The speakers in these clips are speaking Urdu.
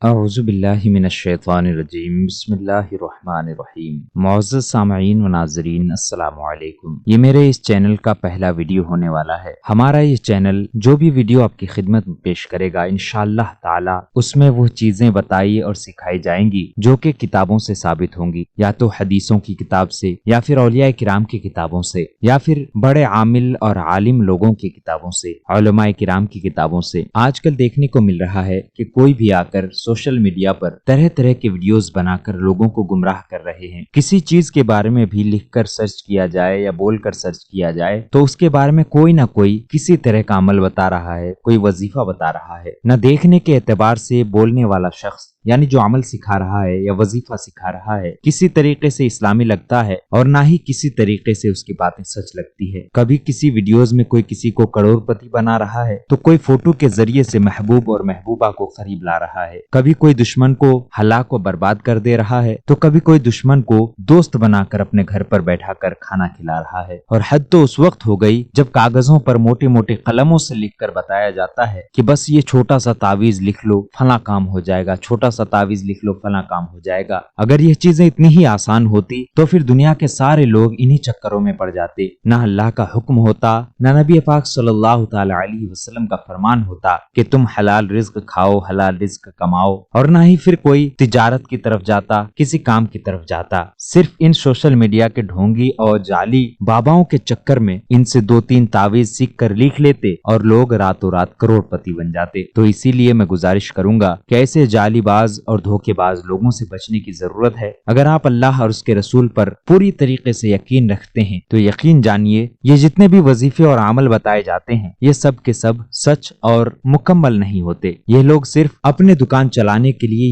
اعوذ باللہ من الشیطان الرجیم بسم اللہ الرحمن الرحیم۔ معزز سامعین و ناظرین السلام علیکم۔ یہ میرے اس چینل کا پہلا ویڈیو ہونے والا ہے۔ ہمارا یہ چینل جو بھی ویڈیو آپ کی خدمت میں پیش کرے گا انشاءاللہ تعالی اس میں وہ چیزیں بتائی اور سکھائی جائیں گی جو کہ کتابوں سے ثابت ہوں گی، یا تو حدیثوں کی کتاب سے، یا پھر اولیاء کرام کی کتابوں سے، یا پھر بڑے عامل اور عالم لوگوں کی کتابوں سے، علماء کرام کی کتابوں سے۔ آج کل دیکھنے کو مل رہا ہے کہ کوئی بھی آ کر سوشل میڈیا پر طرح طرح کے ویڈیوز بنا کر لوگوں کو گمراہ کر رہے ہیں۔ کسی چیز کے بارے میں بھی لکھ کر سرچ کیا جائے یا بول کر سرچ کیا جائے تو اس کے بارے میں کوئی نہ کوئی کسی طرح کا عمل بتا رہا ہے، کوئی وظیفہ بتا رہا ہے۔ نہ دیکھنے کے اعتبار سے بولنے والا شخص یعنی جو عمل سکھا رہا ہے یا وظیفہ سکھا رہا ہے کسی طریقے سے اسلامی لگتا ہے، اور نہ ہی کسی طریقے سے اس کی باتیں سچ لگتی ہے۔ کبھی کسی ویڈیوز میں کوئی کسی کو کروڑ پتی بنا رہا ہے تو کوئی فوٹو کے ذریعے سے محبوب اور محبوبہ کو قریب لا رہا ہے، کبھی کوئی دشمن کو ہلاک و برباد کر دے رہا ہے تو کبھی کوئی دشمن کو دوست بنا کر اپنے گھر پر بیٹھا کر کھانا کھلا رہا ہے۔ اور حد تو اس وقت ہو گئی جب کاغذوں پر موٹے موٹے قلموں سے لکھ کر بتایا جاتا ہے کہ بس یہ چھوٹا سا تعویذ لکھ لو فلاں کام ہو جائے گا، چھوٹا سا تعویذ لکھ لو فلاں کام ہو جائے گا۔ اگر یہ چیزیں اتنی ہی آسان ہوتی تو پھر دنیا کے سارے لوگ انہی چکروں میں پڑ جاتے، نہ اللہ کا حکم ہوتا، نہ نبی پاک صلی اللہ تعالی علیہ وسلم کا فرمان ہوتا کہ تم حلال رزق کھاؤ، حلال رزق کماؤ، اور نہ ہی پھر کوئی تجارت کی طرف جاتا، کسی کام کی طرف جاتا۔ صرف ان سوشل میڈیا کے ڈھونگی اور جعلی باباؤں کے چکر میں ان سے 2-3 تعویذ سیکھ کر لکھ لیتے اور لوگ راتوں رات کروڑ پتی بن جاتے۔ تو اسی لیے میں گزارش کروں گا کہ ایسے جعلی باز اور دھوکے باز لوگوں سے بچنے کی ضرورت ہے۔ اگر آپ اللہ اور اس کے رسول پر پوری طریقے سے یقین رکھتے ہیں تو یقین جانیے یہ جتنے بھی وظیفے اور عمل بتائے جاتے ہیں یہ سب کے سب سچ اور مکمل نہیں ہوتے۔ یہ لوگ صرف اپنے دکان چلانے کے لیے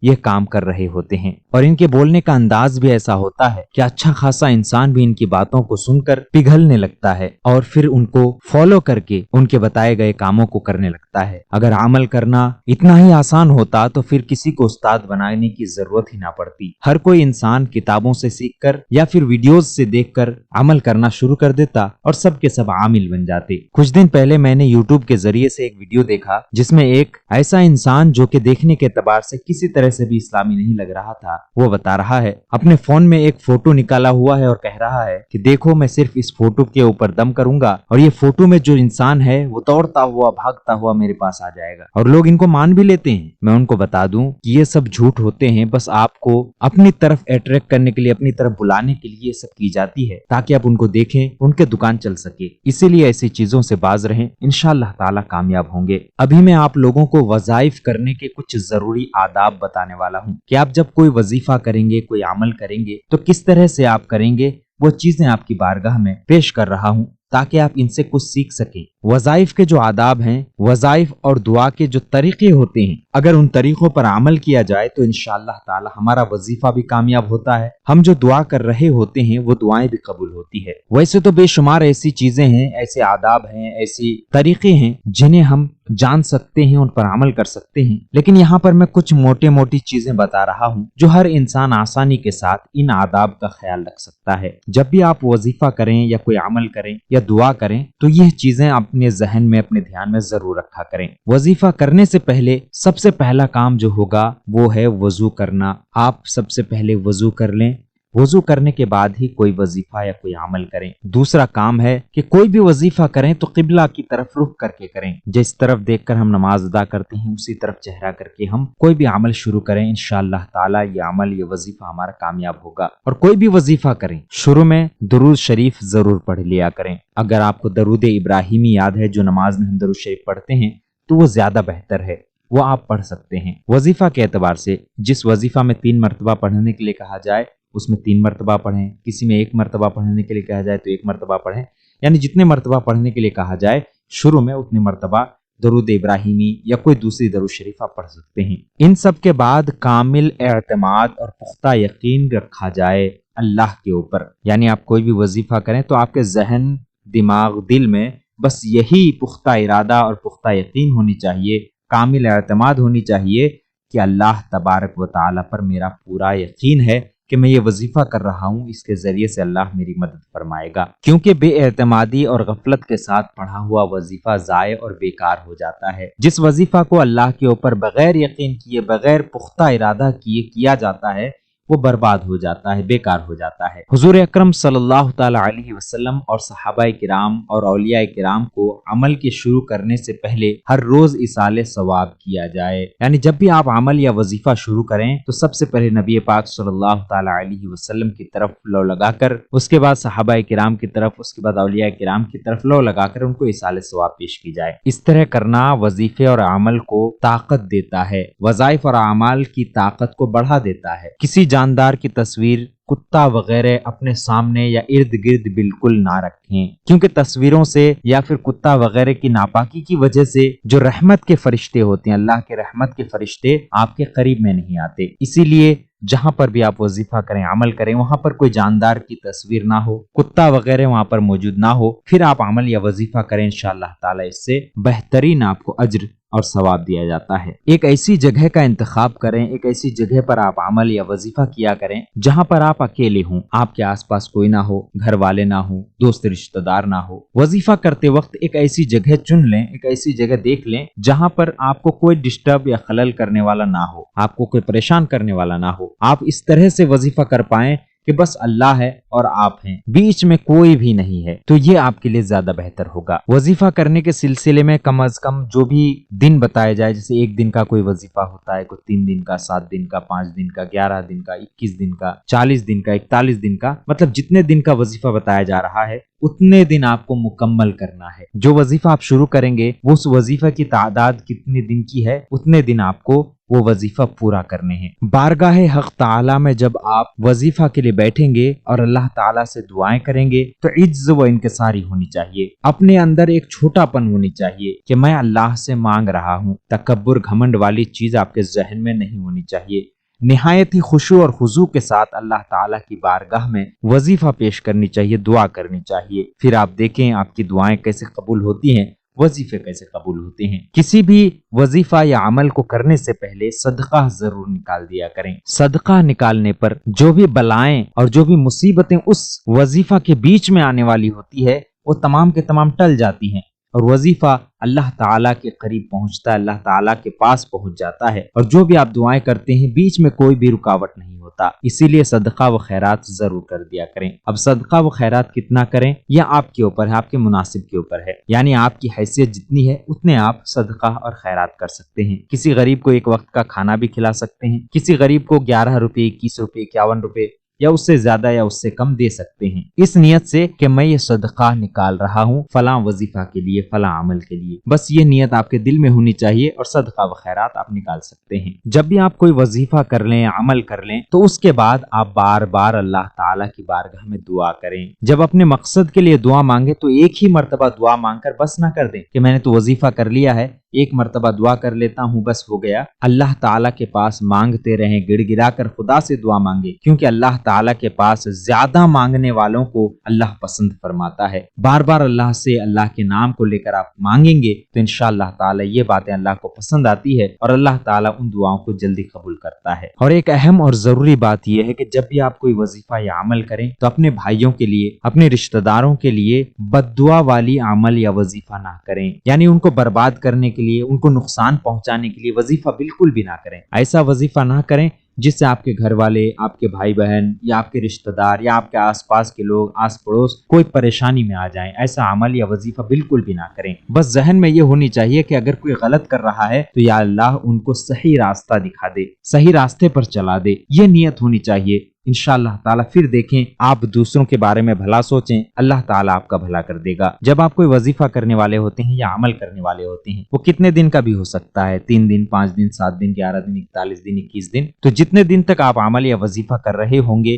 یہ کام کر رہے ہوتے ہیں، اور ان کے بولنے کا انداز بھی ایسا ہوتا ہے کہ اچھا خاصا انسان بھی ان کی باتوں کو سن کر پگھلنے لگتا ہے اور پھر ان کو فالو کر کے ان کے بتائے گئے کاموں کو کرنے لگتا ہے۔ اگر عمل کرنا اتنا ہی آسان ہوتا تو پھر کسی کو استاد بنانے کی ضرورت ہی نہ پڑتی۔ ہر کوئی انسان کتابوں سے سیکھ کر یا پھر ویڈیوز سے دیکھ کر عمل کرنا شروع کر دیتا اور سب کے سب عامل بن جاتے۔ کچھ دن پہلے میں نے یوٹیوب کے ذریعے سے ایک ویڈیو دیکھا جس میں ایک ایسا انسان جو کہ دیکھنے کے اعتبار سے کسی طرح سے بھی اسلامی نہیں لگ رہا تھا، وہ بتا رہا ہے اپنے فون میں ایک فوٹو نکالا ہوا ہے اور کہہ رہا ہے کہ دیکھو میں صرف اس فوٹو کے اوپر دم کروں گا اور یہ فوٹو میں جو انسان ہے وہ دوڑتا ہوا بھاگتا ہوا میرے پاس آ جائے گا، اور لوگ ان کو مان بھی لیتے ہیں۔ میں ان کو بتا دوں کہ یہ سب جھوٹ ہوتے ہیں، بس آپ کو اپنی طرف اٹریکٹ کرنے کے لیے، اپنی طرف بلانے کے لیے یہ سب کی جاتی ہے تاکہ آپ ان کو دیکھیں، ان کے دکان چل سکے۔ اسی لیے ایسی چیزوں سے باز رہیں، انشاءاللہ تعالی کامیاب ہوں گے۔ ابھی میں آپ لوگوں کو وظائف کرنے کے کچھ ضروری آداب بتانے والا ہوں کہ آپ جب کوئی وظیفہ کریں گے، کوئی عمل کریں گے تو کس طرح سے آپ کریں گے، وہ چیزیں آپ کی بارگاہ میں پیش کر رہا ہوں تاکہ آپ ان سے کچھ سیکھ سکیں۔ وظائف کے جو آداب ہیں، وظائف اور دعا کے جو طریقے ہوتے ہیں، اگر ان طریقوں پر عمل کیا جائے تو انشاءاللہ تعالی ہمارا وظیفہ بھی کامیاب ہوتا ہے، ہم جو دعا کر رہے ہوتے ہیں وہ دعائیں بھی قبول ہوتی ہے۔ ویسے تو بے شمار ایسی چیزیں ہیں، ایسے آداب ہیں، ایسی طریقے ہیں جنہیں ہم جان سکتے ہیں، ان پر عمل کر سکتے ہیں، لیکن یہاں پر میں کچھ موٹی چیزیں بتا رہا ہوں جو ہر انسان آسانی کے ساتھ ان آداب کا خیال رکھ سکتا ہے۔ جب بھی آپ وظیفہ کریں یا کوئی عمل کریں یا دعا کریں تو یہ چیزیں اپنے ذہن میں، اپنے دھیان میں ضرور رکھا کریں۔ وظیفہ کرنے سے پہلے سب سے پہلا کام جو ہوگا وہ ہے وضو کرنا۔ آپ سب سے پہلے وضو کر لیں، وضو کرنے کے بعد ہی کوئی وظیفہ یا کوئی عمل کریں۔ دوسرا کام ہے کہ کوئی بھی وظیفہ کریں تو قبلہ کی طرف رخ کر کے کریں، جس طرف دیکھ کر ہم نماز ادا کرتے ہیں اسی طرف چہرہ کر کے ہم کوئی بھی عمل شروع کریں، انشاءاللہ تعالی یہ عمل، یہ وظیفہ ہمارا کامیاب ہوگا۔ اور کوئی بھی وظیفہ کریں شروع میں درود شریف ضرور پڑھ لیا کریں۔ اگر آپ کو درود ابراہیمی یاد ہے جو نماز میں ہم درود شریف پڑھتے ہیں تو وہ زیادہ بہتر ہے، وہ آپ پڑھ سکتے ہیں۔ وظیفہ کے اعتبار سے جس وظیفہ میں 3 مرتبہ پڑھنے کے لیے کہا جائے اس میں 3 مرتبہ پڑھیں، کسی میں 1 مرتبہ پڑھنے کے لیے کہا جائے تو 1 مرتبہ پڑھیں، یعنی جتنے مرتبہ پڑھنے کے لیے کہا جائے شروع میں اتنے مرتبہ درود ابراہیمی یا کوئی دوسری درود شریف آپ پڑھ سکتے ہیں۔ ان سب کے بعد کامل اعتماد اور پختہ یقین رکھا جائے اللہ کے اوپر، یعنی آپ کوئی بھی وظیفہ کریں تو آپ کے ذہن، دماغ، دل میں بس یہی پختہ ارادہ اور پختہ یقین ہونی چاہیے، کامل اعتماد ہونی چاہیے کہ اللہ تبارک و تعالی پر میرا پورا یقین ہے، کہ میں یہ وظیفہ کر رہا ہوں، اس کے ذریعے سے اللہ میری مدد فرمائے گا، کیونکہ بے اعتمادی اور غفلت کے ساتھ پڑھا ہوا وظیفہ ضائع اور بیکار ہو جاتا ہے۔ جس وظیفہ کو اللہ کے اوپر بغیر یقین کیے، بغیر پختہ ارادہ کیے کیا جاتا ہے، وہ برباد ہو جاتا ہے، بیکار ہو جاتا ہے۔ حضور اکرم صلی اللہ تعالی علیہ وسلم اور صحابہ کرام اور اولیاء کرام کو عمل کے شروع کرنے سے پہلے ہر روز ایصال ثواب کیا جائے، یعنی جب بھی آپ عمل یا وظیفہ شروع کریں تو سب سے پہلے نبی پاک صلی اللہ تعالی علیہ وسلم کی طرف لو لگا کر، اس کے بعد صحابہ کرام کی طرف، اس کے بعد اولیاء کرام کی طرف لو لگا کر ان کو ایصال ثواب پیش کی جائے۔ اس طرح کرنا وظیفے اور عمل کو طاقت دیتا ہے، وظائف اور اعمال کی طاقت کو بڑھا دیتا ہے۔ کسی جاندار کی تصویر، کتا وغیرہ اپنے سامنے یا ارد گرد بالکل نہ رکھیں، کیونکہ تصویروں سے یا پھر کتا وغیرہ کی ناپاکی کی وجہ سے جو رحمت کے فرشتے ہوتے ہیں، اللہ کے رحمت کے فرشتے آپ کے قریب میں نہیں آتے۔ اسی لیے جہاں پر بھی آپ وظیفہ کریں، عمل کریں، وہاں پر کوئی جاندار کی تصویر نہ ہو، کتا وغیرہ وہاں پر موجود نہ ہو، پھر آپ عمل یا وظیفہ کریں، انشاءاللہ تعالی اس سے بہترین آپ کو اجر اور ثواب دیا جاتا ہے۔ ایک ایسی جگہ کا انتخاب کریں، ایک ایسی جگہ پر آپ عمل یا وظیفہ کیا کریں جہاں پر آپ اکیلے ہوں، آپ کے آس پاس کوئی نہ ہو، گھر والے نہ ہوں، دوست رشتہ دار نہ ہو۔ وظیفہ کرتے وقت ایک ایسی جگہ چن لیں، ایک ایسی جگہ دیکھ لیں جہاں پر آپ کو کوئی ڈسٹرب یا خلل کرنے والا نہ ہو، آپ کو کوئی پریشان کرنے والا نہ ہو، آپ اس طرح سے وظیفہ کر پائیں کہ بس اللہ ہے اور آپ ہیں، بیچ میں کوئی بھی نہیں ہے، تو یہ آپ کے لیے زیادہ بہتر ہوگا۔ وظیفہ کرنے کے سلسلے میں کم از کم جو بھی دن بتایا جائے، جیسے ایک دن کا کوئی وظیفہ ہوتا ہے، کوئی 3 دن کا، 7 دن کا، 5 دن کا، 11 دن کا، 21 دن کا، 40 دن کا، 41 دن کا، مطلب جتنے دن کا وظیفہ بتایا جا رہا ہے اتنے دن آپ کو مکمل کرنا ہے۔ جو وظیفہ آپ شروع کریں گے وہ اس وظیفہ کی تعداد کتنے دن کی ہے، اتنے دن آپ کو وہ وظیفہ پورا کرنے ہیں۔ بارگاہ حق تعالی میں جب آپ وظیفہ کے لیے بیٹھیں گے اور اللہ تعالی سے دعائیں کریں گے تو عجز و انکساری ہونی چاہیے، اپنے اندر ایک چھوٹا پن ہونی چاہیے کہ میں اللہ سے مانگ رہا ہوں۔ تکبر، گھمنڈ والی چیز آپ کے ذہن میں نہیں ہونی چاہیے۔ نہایت ہی خشوع اور خضوع کے ساتھ اللہ تعالیٰ کی بارگاہ میں وظیفہ پیش کرنی چاہیے، دعا کرنی چاہیے۔ پھر آپ دیکھیں آپ کی دعائیں کیسے قبول ہوتی ہیں، وظیفے کیسے قبول ہوتے ہیں۔ کسی بھی وظیفہ یا عمل کو کرنے سے پہلے صدقہ ضرور نکال دیا کریں۔ صدقہ نکالنے پر جو بھی بلائیں اور جو بھی مصیبتیں اس وظیفہ کے بیچ میں آنے والی ہوتی ہے وہ تمام کے تمام ٹل جاتی ہیں، اور وظیفہ اللہ تعالیٰ کے قریب پہنچتا ہے، اللہ تعالیٰ کے پاس پہنچ جاتا ہے، اور جو بھی آپ دعائیں کرتے ہیں بیچ میں کوئی بھی رکاوٹ نہیں ہوتا۔ اسی لیے صدقہ و خیرات ضرور کر دیا کریں۔ اب صدقہ و خیرات کتنا کریں یہ آپ کے اوپر ہے، آپ کے مناسب کے اوپر ہے، یعنی آپ کی حیثیت جتنی ہے اتنے آپ صدقہ اور خیرات کر سکتے ہیں۔ کسی غریب کو ایک وقت کا کھانا بھی کھلا سکتے ہیں، کسی غریب کو 11 روپے، 21 روپے، 51 روپے یا اس سے زیادہ یا اس سے کم دے سکتے ہیں، اس نیت سے کہ میں یہ صدقہ نکال رہا ہوں فلاں وظیفہ کے لیے، فلاں عمل کے لیے۔ بس یہ نیت آپ کے دل میں ہونی چاہیے اور صدقہ و خیرات آپ نکال سکتے ہیں۔ جب بھی آپ کوئی وظیفہ کر لیں، عمل کر لیں، تو اس کے بعد آپ بار بار اللہ تعالیٰ کی بارگاہ میں دعا کریں۔ جب اپنے مقصد کے لیے دعا مانگے تو ایک ہی مرتبہ دعا مانگ کر بس نہ کر دیں کہ میں نے تو وظیفہ کر لیا ہے، ایک مرتبہ دعا کر لیتا ہوں بس ہو گیا۔ اللہ تعالیٰ کے پاس مانگتے رہیں، گڑ گڑا کر خدا سے دعا مانگے، کیونکہ اللہ تعالیٰ کے پاس زیادہ مانگنے والوں کو اللہ پسند فرماتا ہے۔ بار بار اللہ سے اللہ کے نام کو لے کر آپ مانگیں گے تو انشاءاللہ تعالیٰ یہ باتیں اللہ کو پسند آتی ہے اور اللہ تعالیٰ ان دعاؤں کو جلدی قبول کرتا ہے۔ اور ایک اہم اور ضروری بات یہ ہے کہ جب بھی آپ کوئی وظیفہ یا عمل کریں تو اپنے بھائیوں کے لیے، اپنے رشتہ داروں کے لیے بد دعا والی عمل یا وظیفہ نہ کریں، یعنی ان کو برباد کرنے کے لیے، ان کو نقصان پہنچانے کے لیے وظیفہ بالکل بھی نہ کریں۔ ایسا وظیفہ نہ کریں جس سے آپ کے گھر والے، آپ کے بھائی بہن یا آپ کے رشتہ دار یا آپ کے آس پاس کے لوگ، آس پڑوس کوئی پریشانی میں آ جائیں۔ ایسا عمل یا وظیفہ بالکل بھی نہ کریں۔ بس ذہن میں یہ ہونی چاہیے کہ اگر کوئی غلط کر رہا ہے تو یا اللہ ان کو صحیح راستہ دکھا دے، صحیح راستے پر چلا دے، یہ نیت ہونی چاہیے۔ انشاءاللہ تعالیٰ پھر دیکھیں آپ دوسروں کے بارے میں بھلا سوچیں، اللہ تعالیٰ آپ کا بھلا کر دے گا۔ جب آپ کوئی وظیفہ کرنے والے ہوتے ہیں یا عمل کرنے والے ہوتے ہیں، وہ کتنے دن کا بھی ہو سکتا ہے، 3 دن، 5 دن، 7 دن، 11 دن، 41 دن، 21 دن، تو جتنے دن تک آپ عمل یا وظیفہ کر رہے ہوں گے